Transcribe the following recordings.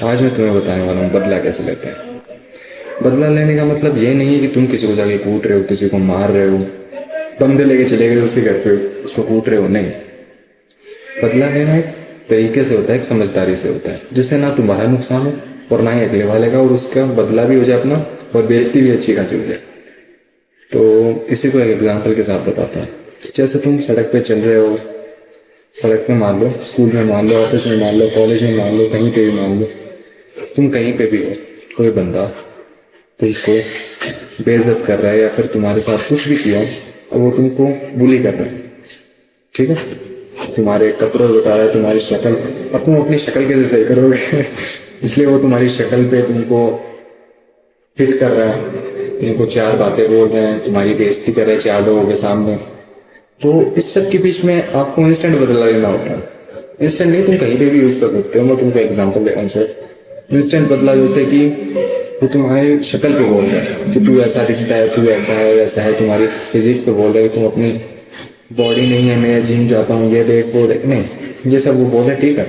आज मैं तुम्हें बताने वाला हूँ बदला कैसे लेते हैं। बदला लेने का मतलब ये नहीं है कि तुम किसी को जाके कूट रहे हो, किसी को मार रहे हो, बंदे लेके चले गए उसके घर पे उसको कूट रहे हो, नहीं। बदला लेना एक तरीके से होता है, एक समझदारी से होता है, जिससे ना तुम्हारा नुकसान हो और ना ही अगले वाले का, और उसका बदला भी हो जाए अपना, और बेइज्जती भी अच्छी खासी हो जाए। तो इसी को एक एग्जाम्पल के साथ बताता हूँ। जैसे तुम सड़क पे चल रहे हो, सड़क पे मान लो, स्कूल में मान लो, ऑफिस में मान लो, कॉलेज में मान लो, कहीं पे भी मान लो, तुम कहीं पे भी हो, कोई बंदा तुमको बेइज्जत कर रहा है या फिर तुम्हारे साथ कुछ भी किया और वो तुमको बुली कर रहा है, ठीक है। तुम्हारे कपड़े बता रहा है, तुम्हारी शक्ल, अब तुम अपनी शक्ल कैसे सही करोगे इसलिए वो तुम्हारी शक्ल पे तुमको हिट कर रहा है, तुमको चार बातें बोल रहे हैं, तुम्हारी बेइज्जती कर रहे हैं चार लोगों के सामने। तो इस सब के बीच में आपको इंस्टेंट बदला लेना होता है। इंस्टेंट नहीं, तुम कहीं पे भी यूज कर सकते हो। मैं तुमको एग्जांपल दे रहा हूँ सर। इंस्टेंट बदला जैसे कि वो तुम्हारी शक्ल पे बोल रहा है कि तू ऐसा दिखता है, तू ऐसा है वैसा है, तुम्हारी फिजिक पे बोल रहा है कि तुम अपनी बॉडी नहीं है, मैं जिम जाता हूँ, ये देख वो देख, नहीं, ये सब वो बोल रहा है, ठीक है।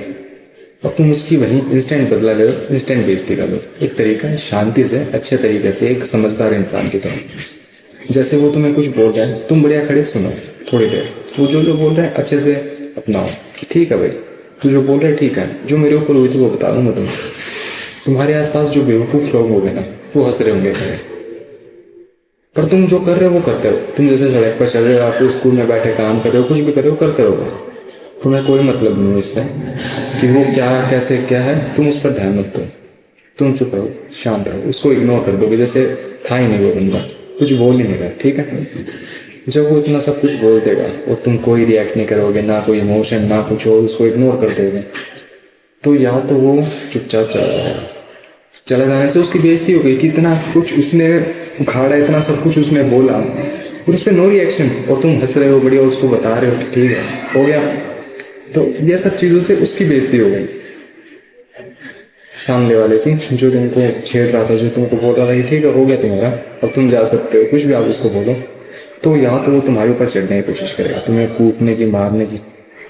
अब तुम उसकी वही इंस्टेंट बदला ले लो, इंस्टेंट बेइज्जती कर लो। एक तरीका है शांति से, अच्छे तरीके से, एक समझदार इंसान की तरह। जैसे वो तुम्हें कुछ बोल रहा है, तुम बढ़िया खड़े सुनो थोड़ी देर, वो जो जो बोल रहा है अच्छे से अपनाओ कि ठीक है भाई, तू जो बोल रहा है ठीक है, जो मेरे ऊपर हुई थी वो बता दूंगा तुम्हें। तुम्हारे आसपास जो बेवकूफ लोग होंगे ना, वो हंस रहे होंगे खड़े, पर तुम जो कर रहे हो वो करते रहो। तुम जैसे सड़क पर चल रहे हो, आप स्कूल में बैठे काम कर रहे हो, कुछ भी कर रहे हो, करते रहो। तुम्हें कोई मतलब नहीं है उससे कि वो क्या कैसे क्या है, तुम उस पर ध्यान मत दो। तुम चुप रहो, शांत रहो, उसको इग्नोर कर दो कि जैसे था ही नहीं वो बंदा, कुछ बोल ही नहीं रहा, ठीक है। जब वो इतना सब कुछ बोल देगा और तुम कोई रिएक्ट नहीं करोगे, ना कोई इमोशन ना कुछ, और उसको इग्नोर कर दोगे, तो या तो वो चुपचाप चला जाएगा। चला जाने से उसकी बेइज्जती हो गई कि इतना कुछ उसने उखाड़ा, इतना सब कुछ उसने बोला और उस पर नो रिएक्शन, और तुम हंस रहे हो, बढ़िया उसको बता रहे हो कि ठीक है हो गया। तो ये सब चीज़ों से उसकी बेइज्जती हो गई, सामने वाले की, जो तुमको छेड़ रहा था, जो तुमको बोल रहा था कि ठीक है हो गया तुम्हारा, अब तुम जा सकते हो, कुछ भी आप उसको बोलो। तो या तो वो तुम्हारे ऊपर चढ़ने की कोशिश करेगा, तुम्हें कूटने की, मारने की।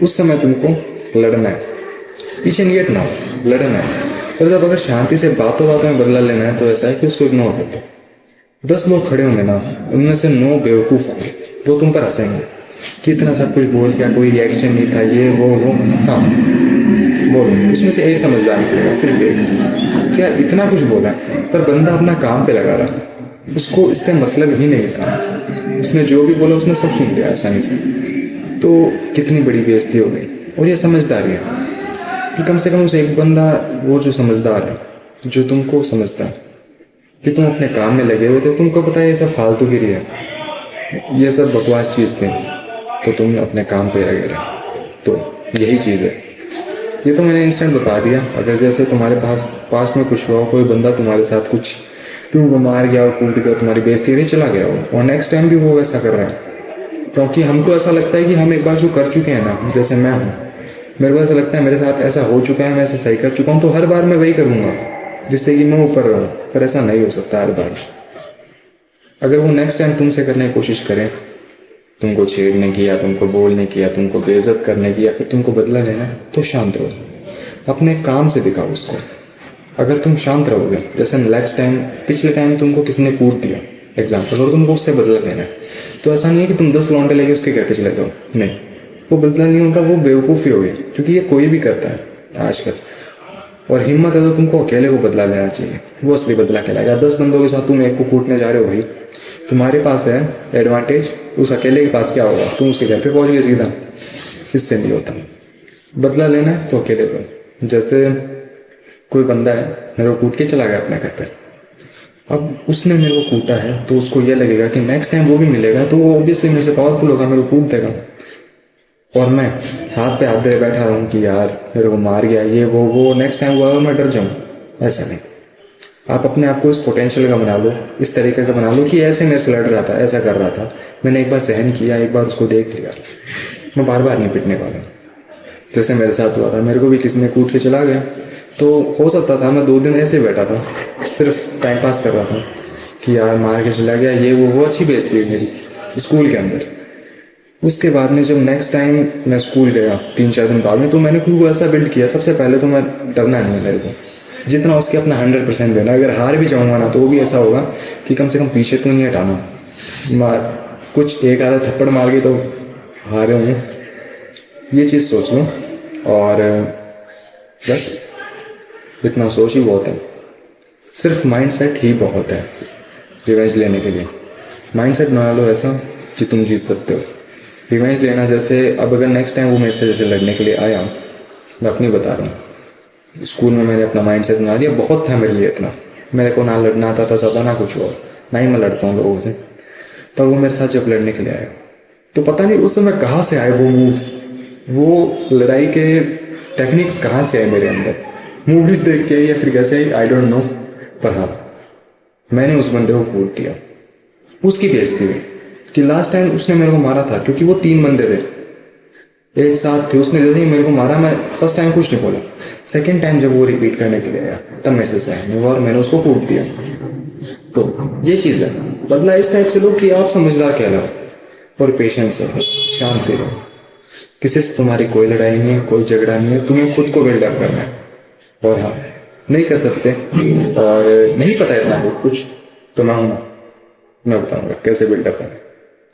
उस समय तुमको लड़ना है, पीछे नहीं हटना, लड़ना है। पर जब अगर शांति से बातों बातों में बदला लेना है, तो ऐसा है कि उसको इग्नोर कर दो। 10 लोग खड़े होंगे ना, उनमें से 9 बेवकूफ होंगे, वो तुम पर हंसेंगे कि इतना सब कुछ बोल क्या, कोई रिएक्शन नहीं था, ये वो। हाँ बोलो, उसमें से एक समझदार निकलेगा, सिर्फ एक, क्या इतना कुछ बोला पर बंदा अपना काम पे लगा रहा, उसको इससे मतलब ही नहीं था, उसने जो भी बोला उसने सब सुन लिया आसानी से। तो कितनी बड़ी बेइज्जती हो गई। और ये समझदारी है कि कम से कम उसे एक बंदा, वो जो समझदार है, जो तुमको समझता है कि तुम अपने काम में लगे हुए थे, तुमको पता है ये सब फालतूगिरी है, ये सब बकवास चीज़ थी, तो तुम अपने काम पे लगे रहे। तो यही चीज़ है। ये तो मैंने इंस्टेंट बता दिया। अगर जैसे तुम्हारे पास पास्ट में कुछ हुआ हो, कोई बंदा तुम्हारे साथ कुछ तुमको मार गया और कूट गया, तुम्हारी बेइज्जती नहीं, चला गया हो, और नेक्स्ट टाइम भी वो वैसा कर रहा है, क्योंकि हमको ऐसा लगता है कि हम एक बार जो कर चुके हैं ना, जैसे मैं हूँ, मेरे को ऐसा लगता है मेरे साथ ऐसा हो चुका है, मैं ऐसा सही कर चुका हूँ, तो हर बार मैं वही करूँगा जिससे कि मैं ऊपर रहूँ। पर ऐसा नहीं हो सकता हर बार। अगर वो नेक्स्ट टाइम तुमसे करने की कोशिश करें, तुमको छेड़ने की या तुमको बोलने की या तुमको बेइज्जत करने की या फिर तुमको बदला लेना, तो शांत रहो, अपने काम से दिखाओ उसको। अगर तुम शांत रहोगे, जैसे नेक्स्ट टाइम, पिछले टाइम तुमको किसी ने कूट दिया एग्जाम्पल, और तुमको उससे बदला लेना है, तो ऐसा नहीं है कि तुम 10 लौंडे लेके उसके घर पे चले जाओ, नहीं, वो बदला नहीं होगा, वो बेवकूफ़ी होगी, क्योंकि ये कोई भी करता है आजकल। और हिम्मत है तो तुमको अकेले को बदला लेना चाहिए, वो असली बदला कहलाएगा। 10 बंदों के साथ तुम एक को कूटने जा रहे हो भाई, तुम्हारे पास है एडवांटेज, उस अकेले के पास क्या होगा, तुम उसके घर पे पहुंच गए सीधा। इससे नहीं होता। बदला लेना है तो अकेले लो। जैसे कोई बंदा है, मेरे को कूट के चला गया अपने घर पे, अब उसने मेरे को कूटा है, तो उसको ये लगेगा कि नेक्स्ट टाइम वो भी मिलेगा तो वो ऑब्वियसली मेरे से पावरफुल होगा, मेरे को कूट देगा। और मैं हाथ पे हाथ दे बैठा रहूँ कि यार मेरे को मार गया, ये वो नेक्स्ट टाइम वो मैं डर जाऊँ, ऐसा नहीं। आप अपने आप को इस पोटेंशियल का बना लो, इस तरीके का बना लो कि ऐसे मेरे से लड़ रहा था, ऐसा कर रहा था, मैंने एक बार सहन किया, एक बार उसको देख लिया, मैं बार बार नहीं पिटने वाला। जैसे मेरे साथ हुआ था, मेरे को भी किसी ने कूट के चला गया, तो हो सकता था मैं 2 दिन ऐसे बैठा था, सिर्फ टाइम पास कर रहा था कि यार मार के चला गया, ये वो अच्छी बेइज्जती हुई मेरी स्कूल के अंदर। उसके बाद में जब नेक्स्ट टाइम मैं स्कूल गया 3-4 दिन बाद में, तो मैंने खुद को ऐसा बिल्ड किया, सबसे पहले तो मैं डरना नहीं है मेरे को, जितना उसके अपना 100% देना। अगर हार भी जाऊंगा ना तो वो भी ऐसा होगा कि कम से कम पीछे तो नहीं हटाना, मार कुछ एक आधा थप्पड़ मार के तो हारे हूँ, ये चीज़ सोच लो। और बस इतना सोच ही बहुत है, सिर्फ माइंड सेट ही बहुत है रिवेंज लेने के लिए। माइंड सेट बना लो ऐसा कि तुम जीत सकते हो। रिवेंज लेना जैसे, अब अगर नेक्स्ट टाइम वो मेरे से जैसे लड़ने के लिए आया, मैं अपनी बता रहा हूँ, स्कूल में मैंने अपना माइंड सेट बना लिया, बहुत था मेरे लिए इतना, मेरे को ना लड़ना आता था ज़्यादा ना कुछ और, ना ही मैं लड़ता हूँ लोगों से। पर वो मेरे साथ जब लड़ने के लिए आया तो पता नहीं उस समय कहाँ से आए वो मूव्स, वो लड़ाई के टेक्निक्स कहाँ से आए मेरे अंदर, मूवीज देख के या फिर कैसे आई डोंट नो। पर हाँ, मैंने उस बंदे को कूट दिया, उसकी बेइज्जती हुई कि लास्ट टाइम उसने मेरे को मारा था, क्योंकि वो 3 बंदे थे एक साथ थे, उसने जैसे ही मेरे को मारा, मैं फर्स्ट टाइम कुछ नहीं बोला, सेकंड टाइम जब वो रिपीट करने के लिए आया तब मेरे से सहन नहीं हुआ और मैंने उसको कूट दिया। तो ये चीज़ है, बदला इस टाइप से लो कि आप समझदार कहलाओ और पेशेंस हो, शांति रहो, किसी से तुम्हारी कोई लड़ाई नहीं है, कोई झगड़ा नहीं है, तुम्हें खुद को बिल्डअप करना है। और हाँ, नहीं कर सकते और नहीं पता इतना बहुत कुछ, तो मैं हूँ, मैं बताऊंगा कैसे बिल्डअप करें।